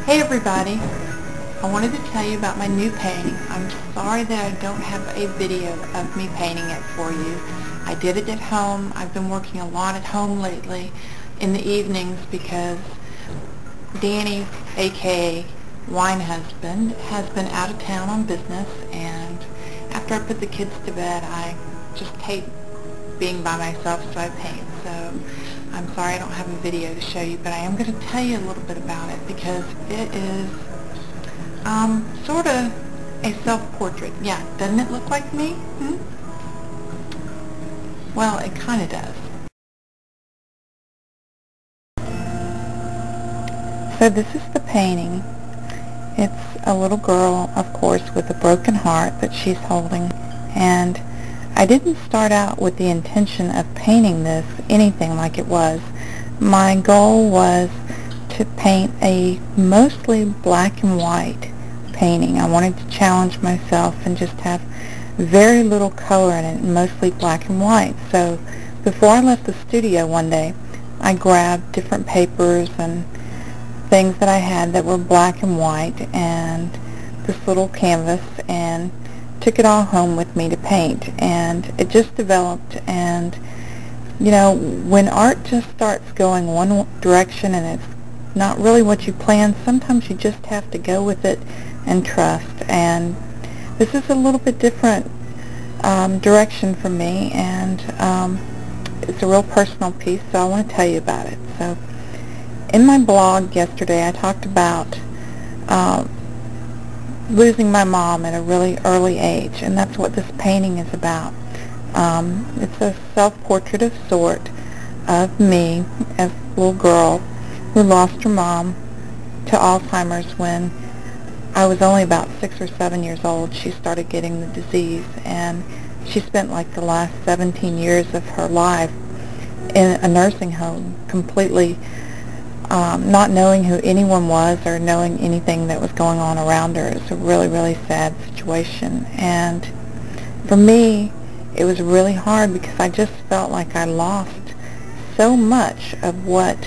Hey everybody, I wanted to tell you about my new painting. I'm sorry that I don't have a video of me painting it for you. I did it at home. I've been working a lot at home lately in the evenings because Danny, aka Wine Husband, has been out of town on business, and after I put the kids to bed I just hate being by myself, so I paint. So I'm sorry I don't have a video to show you, but I am going to tell you a little bit about it because it is sort of a self-portrait. Yeah, doesn't it look like me? Well, it kind of does. So this is the painting. It's a little girl, of course, with a broken heart that she's holding, and I didn't start out with the intention of painting this anything like it was. My goal was to paint a mostly black and white painting. I wanted to challenge myself and just have very little color in it, mostly black and white. So before I left the studio one day, I grabbed different papers and things that I had that were black and white and this little canvas and took it all home with me to paint, and it just developed. And you know, when art just starts going one direction and it's not really what you planned, sometimes you just have to go with it and trust. And this is a little bit different direction for me, and it's a real personal piece, so I want to tell you about it. So in my blog yesterday I talked about losing my mom at a really early age, and that's what this painting is about. It's a self-portrait of sort of me as a little girl who lost her mom to Alzheimer's when I was only about 6 or 7 years old. She started getting the disease, and she spent like the last 17 years of her life in a nursing home, completely not knowing who anyone was or knowing anything that was going on around her. It was a really, really sad situation. And for me, it was really hard because I just felt like I lost so much of what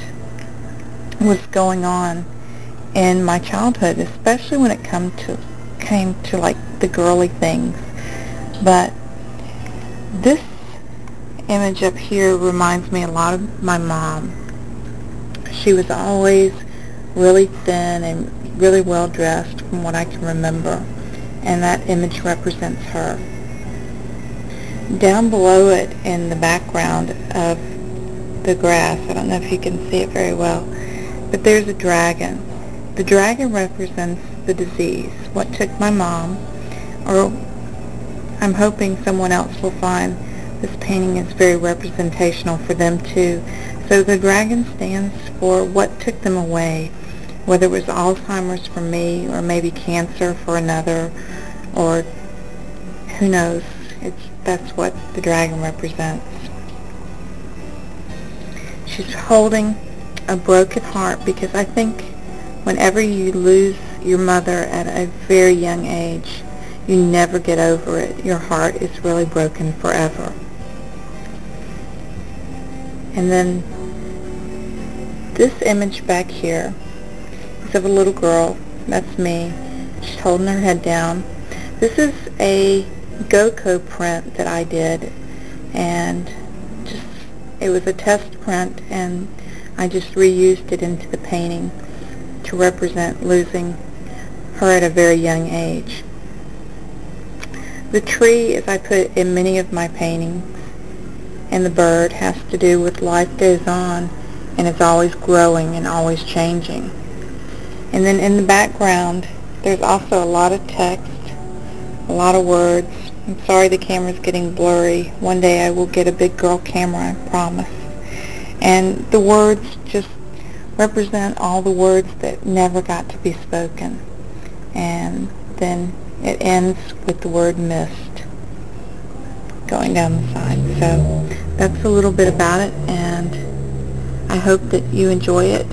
was going on in my childhood, especially when it came to like the girly things. But this image up here reminds me a lot of my mom. She was always really thin and really well dressed from what I can remember, and that image represents her. Down below it in the background of the grass, I don't know if you can see it very well, but there's a dragon. The dragon represents the disease, what took my mom, or I'm hoping someone else will find this painting is very representational for them too. So the dragon stands for what took them away, whether it was Alzheimer's for me or maybe cancer for another, or who knows. That's what the dragon represents. She's holding a broken heart because I think whenever you lose your mother at a very young age, you never get over it. Your heart is really broken forever. And then this image back here is of a little girl. That's me. She's holding her head down. This is a GoCo print that I did, and it was a test print, and I just reused it into the painting to represent losing her at a very young age. The tree, as I put in many of my paintings, and the bird has to do with life goes on, and it's always growing and always changing. And then in the background there's also a lot of text, a lot of words. I'm sorry the camera's getting blurry. One day I will get a big girl camera, I promise. And the words just represent all the words that never got to be spoken. And then it ends with the word missed going down the side. So that's a little bit about it, and I hope that you enjoy it.